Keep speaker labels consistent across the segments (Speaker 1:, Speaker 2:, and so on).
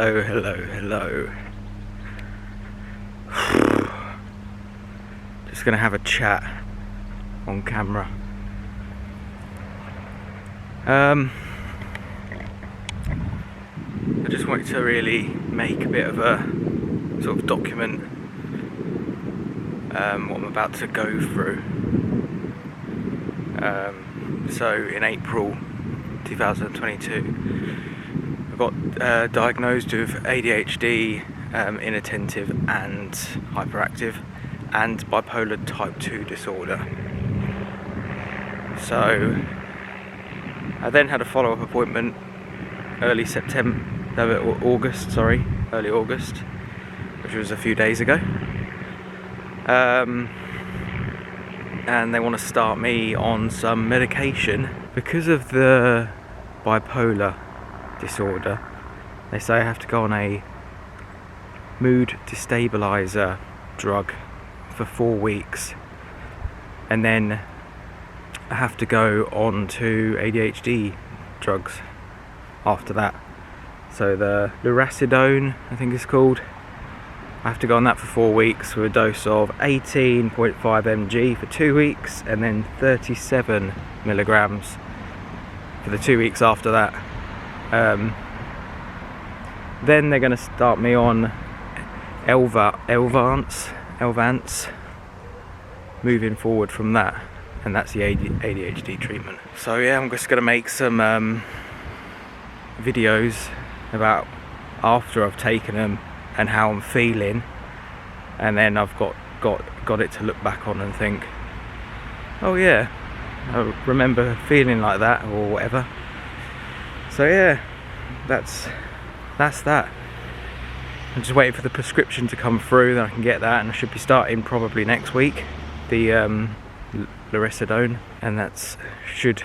Speaker 1: Hello, hello, hello. Just gonna have a chat on camera. I just wanted to really make a bit of a sort of document what I'm about to go through. So in April 2022 I got diagnosed with ADHD, inattentive and hyperactive, and bipolar type 2 disorder. So I then had a follow-up appointment early August, which was a few days ago. And they want to start me on some medication because of the bipolar disorder. They say I have to go on a mood destabilizer drug for 4 weeks, and then I have to go on to ADHD drugs after that. So the Lurasidone, I think it's called. I have to go on that for 4 weeks with a dose of 18.5 mg for 2 weeks, and then 37 milligrams for the 2 weeks after that. Then they're going to start me on Elvanse, moving forward from that, and that's the ADHD treatment. So yeah, I'm just going to make some videos about after I've taken them and how I'm feeling, and then I've got it to look back on and think, oh yeah, I remember feeling like that or whatever. So yeah, that's that. I'm just waiting for the prescription to come through, then I can get that, and I should be starting probably next week, the Lurasidone, and that should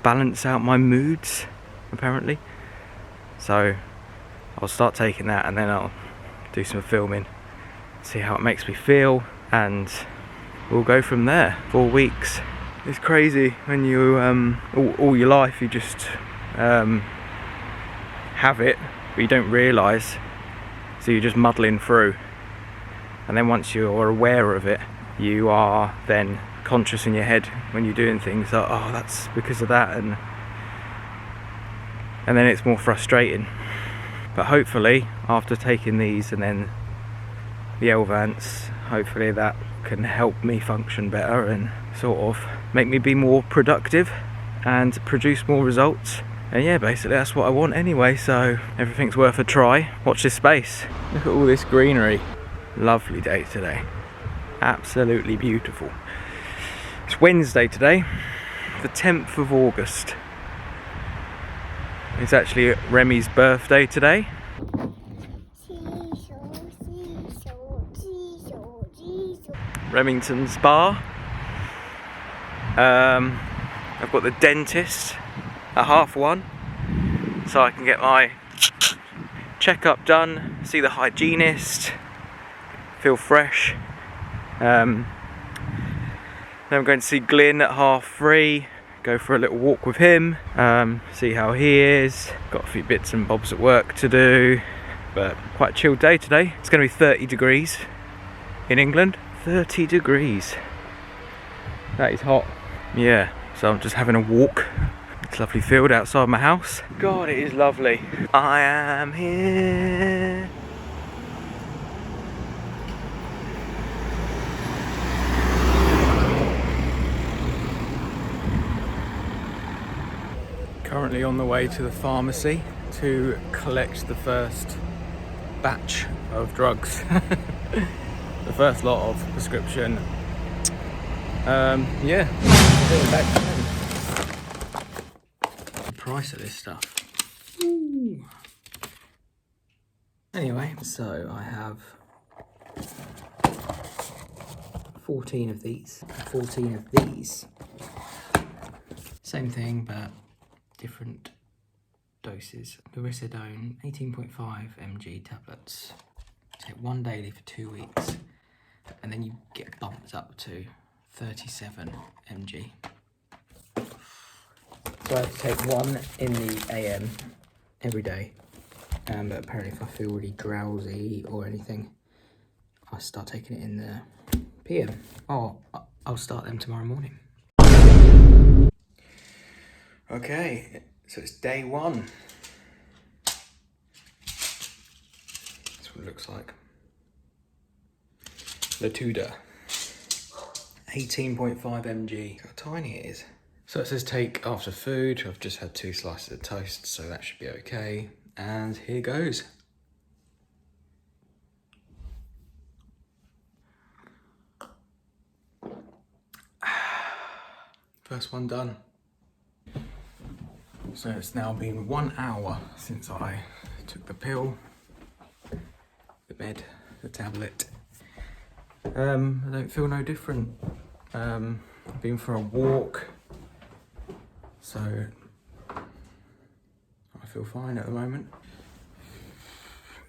Speaker 1: balance out my moods apparently. So I'll start taking that, and then I'll do some filming, see how it makes me feel, and we'll go from there. 4 weeks. It's crazy when you all your life you just have it, but you don't realise, so you're just muddling through, and then once you're aware of it, you are then conscious in your head when you're doing things like, oh, that's because of that, and then it's more frustrating. But hopefully after taking these and then the Elvanse, hopefully that can help me function better and sort of make me be more productive and produce more results. And yeah, basically that's what I want anyway, so everything's worth a try. Watch this space. Look at all this greenery. Lovely day today. Absolutely beautiful. It's Wednesday today, the 10th of August. It's actually Remy's birthday today. Remington Spa. I've got the dentist at 1:30, so I can get my checkup done, see the hygienist, feel fresh. Then I'm going to see Glyn at 3:30. Go for a little walk with him, see how he is. Got a few bits and bobs at work to do, but quite a chilled day today. It's going to be 30 degrees in England. 30 degrees. That is hot. Yeah, so I'm just having a walk. It's a lovely field outside my house. God, it is lovely. I am here. Currently on the way to the pharmacy to collect the first batch of drugs. The first lot of prescription. Yeah. The price of this stuff. Ooh. Anyway, so I have 14 of these. 14 of these. Same thing, but different doses. Lurasidone, 18.5 mg tablets. Take one daily for 2 weeks, and then you get bumped up to 37 mg. So I have to take one in the AM every day, But apparently if I feel really drowsy or anything, I start taking it in the PM. Oh, I'll start them tomorrow morning. Okay, so it's day 1. That's what it looks like. Latuda, 18.5 mg. Look how tiny it is. So it says take after food. I've just had 2 slices of toast, so that should be okay. And here goes. First one done. So it's now been 1 hour since I took the pill, the med, the tablet. I don't feel no different. I've been for a walk, so I feel fine at the moment.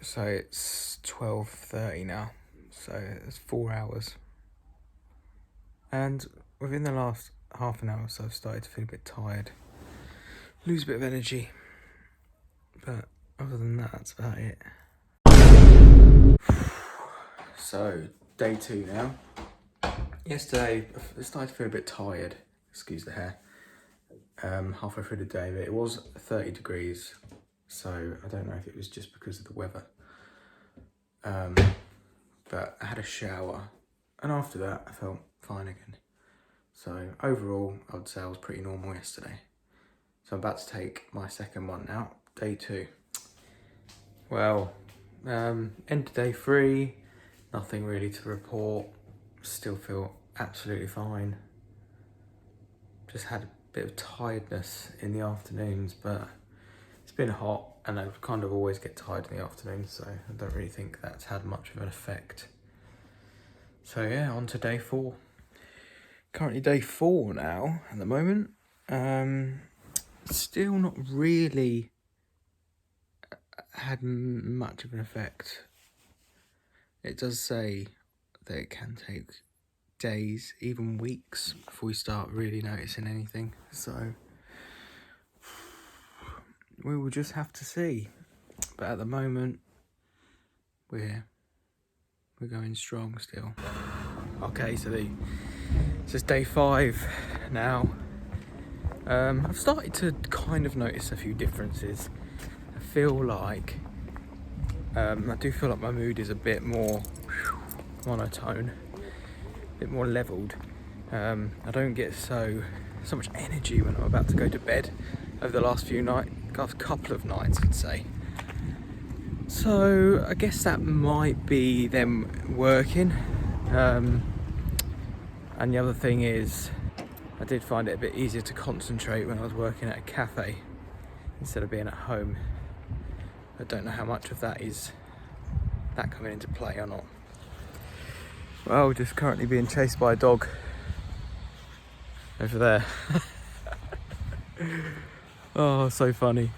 Speaker 1: So it's 12:30 now, so it's 4 hours. And within the last half an hour or so, I've started to feel a bit tired, lose a bit of energy, but other than that, that's about it. So, day 2 now. Yesterday, I started to feel a bit tired, excuse the hair, halfway through the day, but it was 30 degrees, so I don't know if it was just because of the weather. But I had a shower, and after that, I felt fine again. So overall, I would say I was pretty normal yesterday. So I'm about to take my second one now, day 2. Well, end of day 3, nothing really to report. Still feel absolutely fine. Just had a bit of tiredness in the afternoons, but it's been hot and I kind of always get tired in the afternoon, so I don't really think that's had much of an effect. So yeah, on to day 4. Currently day 4 now at the moment. Still not really had much of an effect. It does say that it can take days, even weeks, before we start really noticing anything. So we will just have to see. But at the moment, we're going strong still. Okay, so this is day 5 now. I've started to kind of notice a few differences. I feel like I do feel like my mood is a bit more monotone, a bit more leveled. I don't get so much energy when I'm about to go to bed over the last couple of nights, I'd say. So I guess that might be them working. And the other thing is, I did find it a bit easier to concentrate when I was working at a cafe instead of being at home. I don't know how much of that is that coming into play or not. Well, just currently being chased by a dog over there. Oh, so funny.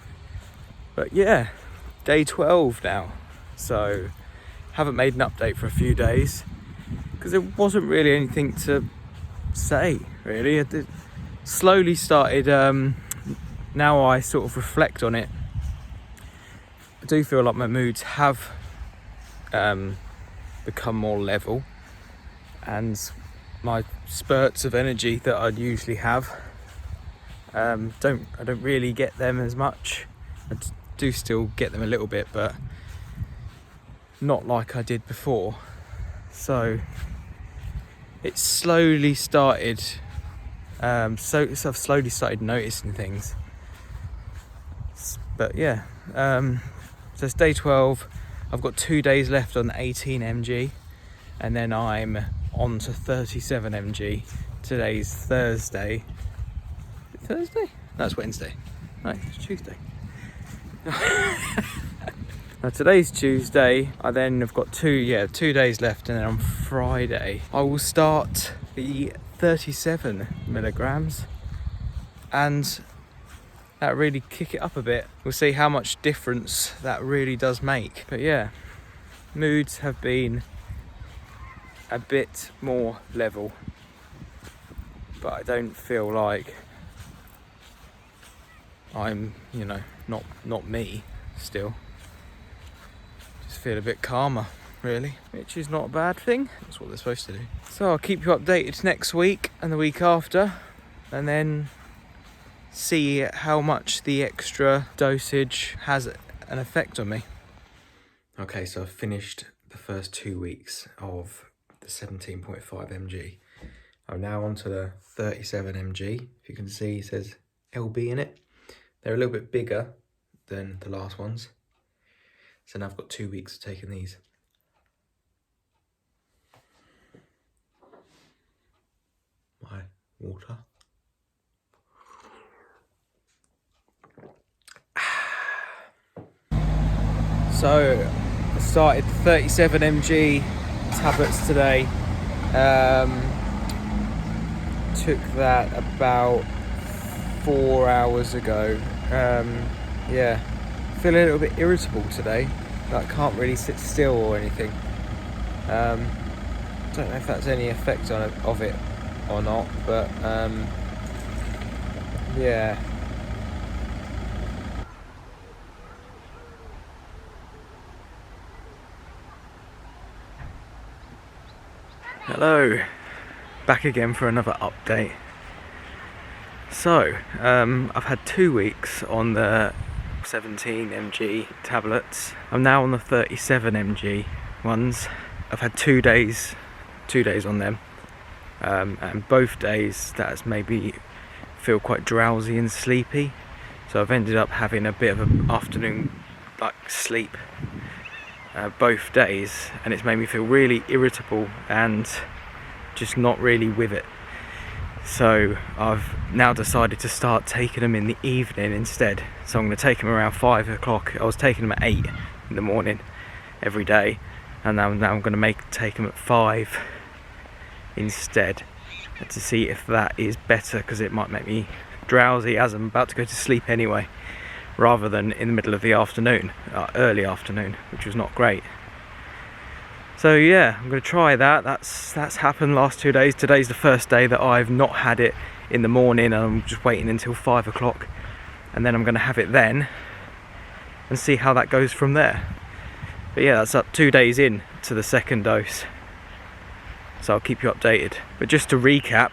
Speaker 1: But yeah, day 12 now. So haven't made an update for a few days because there wasn't really anything to say, really. I did slowly started, now I sort of reflect on it, I do feel like my moods have become more level, and my spurts of energy that I'd usually have, I don't really get them as much. I do still get them a little bit, but not like I did before. So it slowly started, so I've slowly started noticing things. But yeah, so it's day 12. I've got 2 days left on 18 mg, and then I'm on to 37 mg. Today's Thursday. Is it Thursday? No, it's Wednesday. No, it's Tuesday. Now today's Tuesday. I then have got 2 days left, and then on Friday I will start the 37 milligrams, and that really kick it up a bit. We'll see how much difference that really does make. But yeah, moods have been a bit more level, but I don't feel like I'm, not me still. feel a bit calmer, really, which is not a bad thing. That's what they're supposed to do. So I'll keep you updated next week and the week after, and then see how much the extra dosage has an effect on me. Okay, so I've finished the first 2 weeks of the 17.5 mg. I'm now on to the 37 mg. If you can see, it says LB in it. They're a little bit bigger than the last ones. So now I've got 2 weeks of taking these. My water. So I started 37 mg tablets today. Took that about 4 hours ago. Yeah, feeling a little bit irritable today. Like, can't really sit still or anything. Don't know if that's any effect of it or not, but yeah. Hello, back again for another update. So, I've had 2 weeks on the 17 mg tablets. I'm now on the 37 mg ones. I've had 2 days on them, and both days that's made me feel quite drowsy and sleepy. So I've ended up having a bit of an afternoon sleep both days, and it's made me feel really irritable and just not really with it. So I've now decided to start taking them in the evening instead. So I'm going to take them around 5 o'clock. I was taking them at 8 in the morning every day, and now I'm going to take them at 5 instead, to see if that is better, because it might make me drowsy as I'm about to go to sleep anyway, rather than in the middle of the afternoon, early afternoon, which was not great. So yeah, I'm going to try that. That's happened last 2 days. Today's the first day that I've not had it in the morning, and I'm just waiting until 5 o'clock, and then I'm going to have it then and see how that goes from there. But yeah, that's up 2 days in to the second dose, so I'll keep you updated. But just to recap,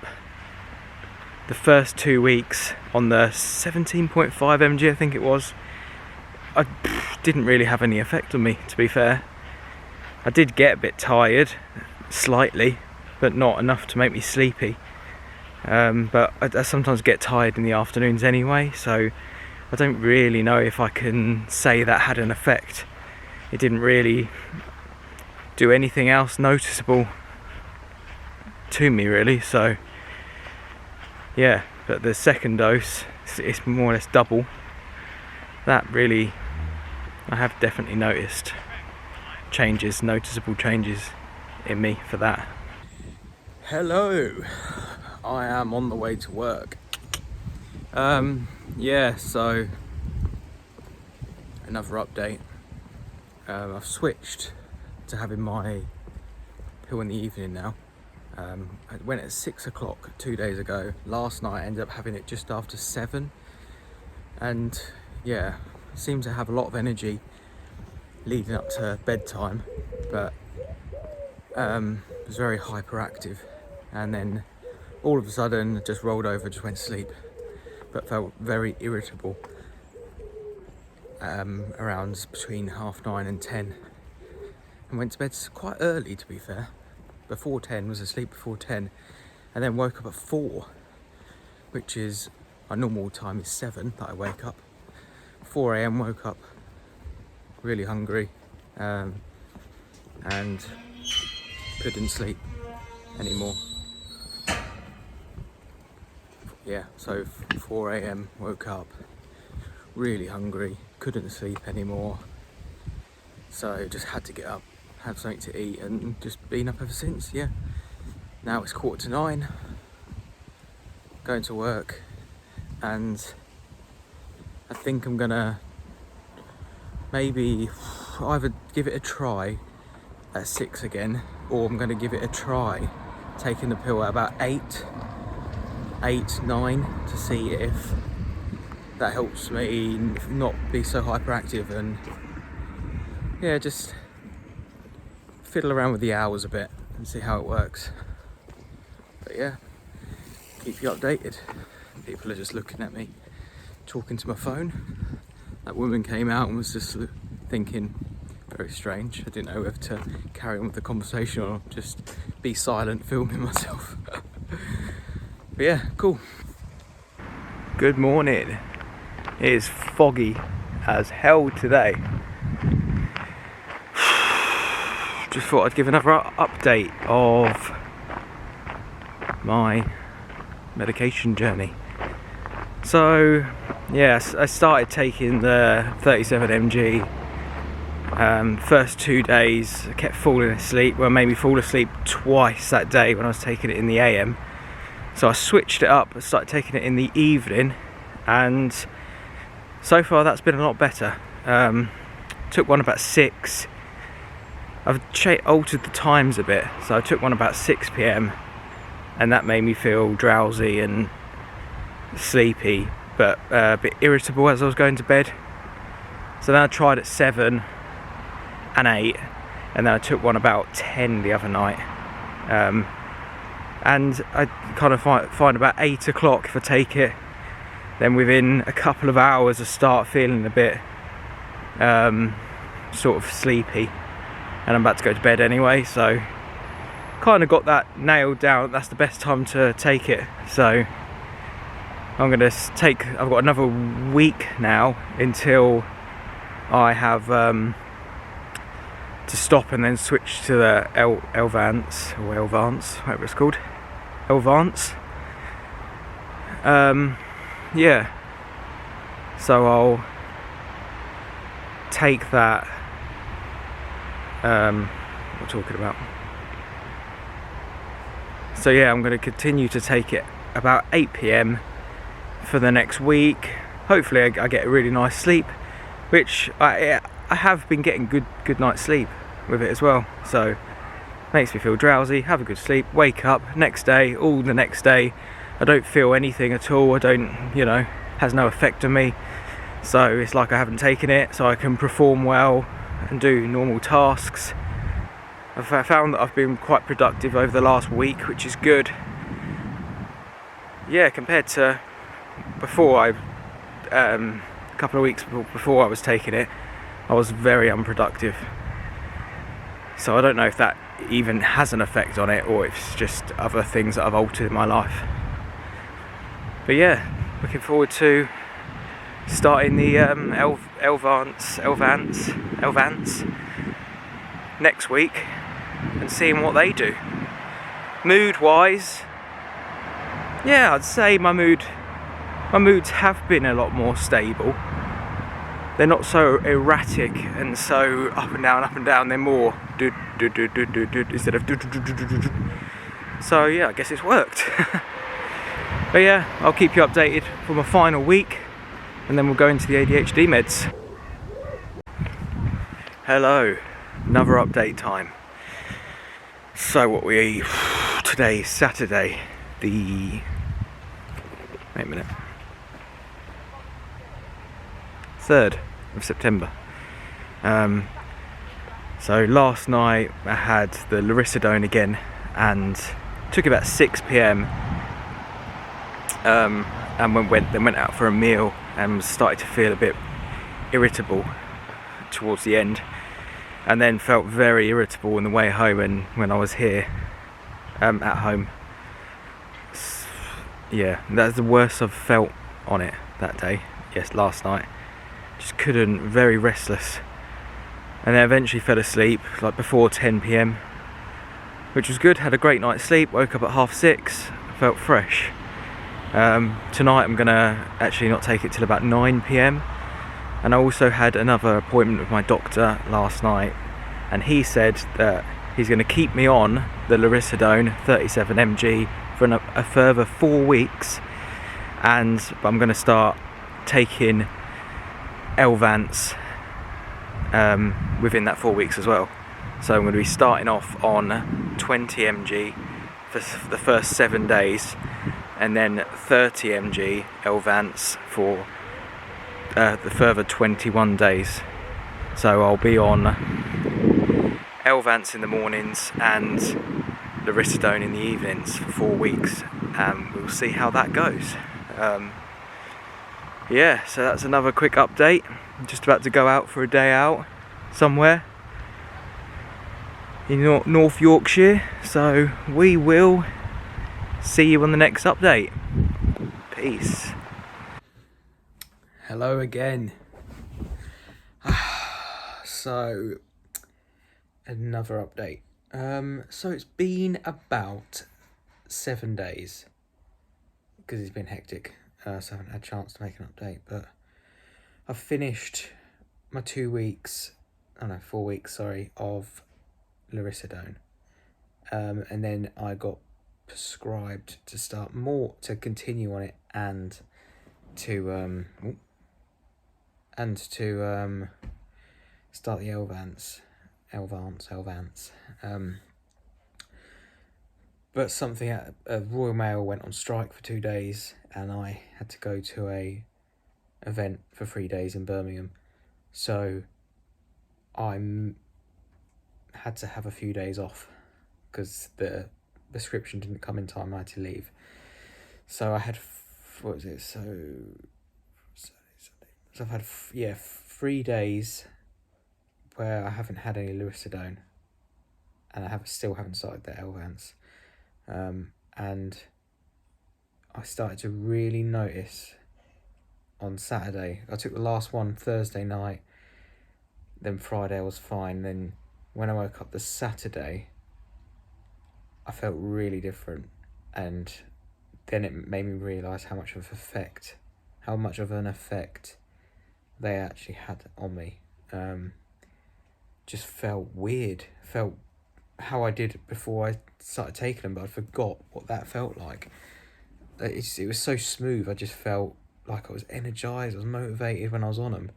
Speaker 1: the first 2 weeks on the 17.5 mg, I think it was, I didn't really have any effect on me, to be fair. I did get a bit tired, slightly, but not enough to make me sleepy. But I sometimes get tired in the afternoons anyway, so I don't really know if I can say that had an effect. It didn't really do anything else noticeable to me, really, so yeah. But the second dose, it's more or less double. That really, I have definitely noticed noticeable changes in me for that. Hello, I am on the way to work. Yeah, so another update. I've switched to having my pill in the evening now. I went at 6 o'clock 2 days ago. Last night I ended up having it just after 7, and yeah, seemed to have a lot of energy leading up to bedtime, but was very hyperactive, and then all of a sudden just rolled over, just went to sleep, but felt very irritable around between 9:30 and 10, and went to bed quite early, to be fair. Before 10, was asleep before 10, and then woke up at 4, which is my normal time is 7 that I wake up. 4 a.m. woke up really hungry, and couldn't sleep anymore. Yeah, so 4 a.m. woke up really hungry, couldn't sleep anymore, so just had to get up, have something to eat, and just been up ever since. Yeah, now it's 9:15, going to work, and I think I'm gonna maybe either give it a try at 6 again, or I'm gonna give it a try taking the pill at about 8, 9, to see if that helps me not be so hyperactive, and yeah, just fiddle around with the hours a bit and see how it works. But yeah, keep you updated. People are just looking at me, talking to my phone. That woman came out and was just thinking, very strange. I didn't know whether to carry on with the conversation or just be silent, filming myself. But yeah, cool. Good morning. It is foggy as hell today. Just thought I'd give another update of my medication journey. So yes, I started taking the 37 mg. First 2 days I kept falling asleep. Well, made me fall asleep twice that day when I was taking it in the AM. So I switched it up. I started taking it in the evening, and so far that's been a lot better. Took one about 6. I've altered the times a bit, so I took one about 6 PM, and that made me feel drowsy and sleepy, but a bit irritable as I was going to bed. So then I tried at 7 and 8, and then I took one about 10 the other night. And I kind of find about 8 o'clock if I take it, then within a couple of hours I start feeling a bit sort of sleepy, and I'm about to go to bed anyway, so kind of got that nailed down. That's the best time to take it. So I'm going to I've got another week now until I have to stop and then switch to the Elvanse, or Elvanse, whatever it's called. Elvanse. Yeah. So I'll take that. What am I talking about? So yeah, I'm going to continue to take it about 8 PM for the next week. Hopefully I get a really nice sleep, which I have been getting good night's sleep with it as well. So makes me feel drowsy, have a good sleep, wake up next day, all the next day I don't feel anything at all. I don't, has no effect on me. So it's like I haven't taken it, so I can perform well and do normal tasks. I've found that I've been quite productive over the last week, which is good. Yeah, compared to before, a couple of weeks before I was taking it, I was very unproductive. So I don't know if that even has an effect on it, or if it's just other things that I've altered in my life. But yeah, looking forward to starting the Elvanse next week and seeing what they do. Mood wise, yeah, I'd say my moods have been a lot more stable. They're not so erratic and so up and down. They're more do instead of do. So yeah, I guess it's worked. But yeah, I'll keep you updated for my final week, and then we'll go into the ADHD meds. Hello, another update time. So today is Saturday, wait a minute, 3rd of September. So last night I had the Lurasidone again, and took about 6 PM. And went out for a meal and started to feel a bit irritable towards the end, and then felt very irritable on the way home and when I was here at home. Yeah, that's the worst I've felt on it that day. Yes, last night. Just couldn't, very restless. And then eventually fell asleep like before 10 PM, which was good. Had a great night's sleep, woke up at 6:30, felt fresh. Tonight I'm gonna actually not take it till about 9 PM, and I also had another appointment with my doctor last night, and he said that he's going to keep me on the Lurasidone 37 mg for a further 4 weeks, and I'm going to start taking Elvanse within that 4 weeks as well. So I'm going to be starting off on 20 mg for the first 7 days, and then 30 mg Elvanse for the further 21 days. So I'll be on Elvanse in the mornings and Lurasidone in the evenings for 4 weeks, and we'll see how that goes. Yeah, so that's another quick update. I'm just about to go out for a day out somewhere in North Yorkshire, so we will see you on the next update. Peace. Hello again. So, another update. So it's been about 7 days, because it's been hectic, so I haven't had a chance to make an update, but I've finished my 4 weeks, of Lurasidone, and then I got prescribed to continue on it, and to start the Elvanse. But something at Royal Mail went on strike for 2 days, and I had to go to a event for 3 days in Birmingham, so I had to have a few days off because the prescription didn't come in time. I had to leave, so I had So I've had 3 days where I haven't had any Lurasidone, and I still haven't started the Elvanse. And I started to really notice on Saturday. I took the last one Thursday night, then Friday I was fine. Then when I woke up the Saturday, I felt really different, and then it made me realise how much of an effect they actually had on me. Just felt weird. Felt how I did before I started taking them, but I forgot what that felt like. It was so smooth. I just felt like I was energised. I was motivated when I was on them,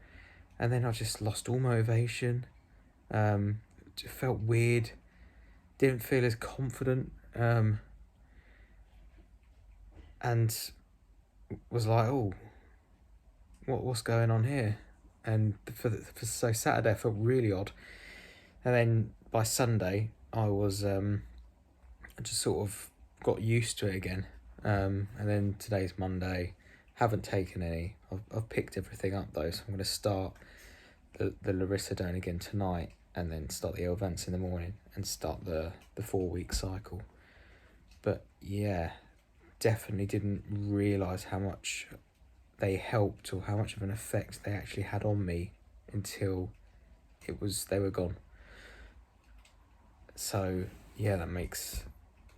Speaker 1: and then I just lost all motivation. It felt weird. Didn't feel as confident. And was like, oh, what's going on here? And so Saturday I felt really odd, and then by Sunday I was I just sort of got used to it again. And then today's Monday, haven't taken any. I've picked everything up though, so I'm going to start the Lurasidone again tonight, and then start the Elvanse in the morning, and start the 4 week cycle. But yeah, definitely didn't realise how much they helped, or how much of an effect they actually had on me, until they were gone. So yeah, that makes,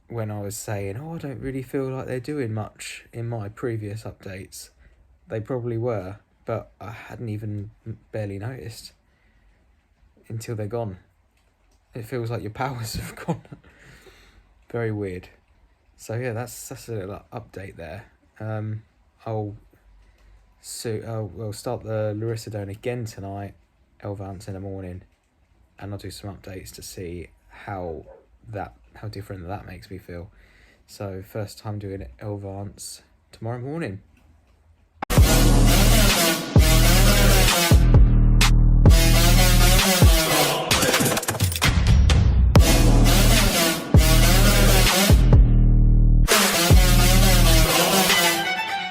Speaker 1: when I was saying, I don't really feel like they're doing much in my previous updates, they probably were, but I hadn't even barely noticed until they're gone. It feels like your powers have gone. Very weird. So yeah, that's a little update there. I'll start the Lurasidone again tonight, Elvanse in the morning, and I'll do some updates to see how different that makes me feel. So first time doing Elvanse tomorrow morning.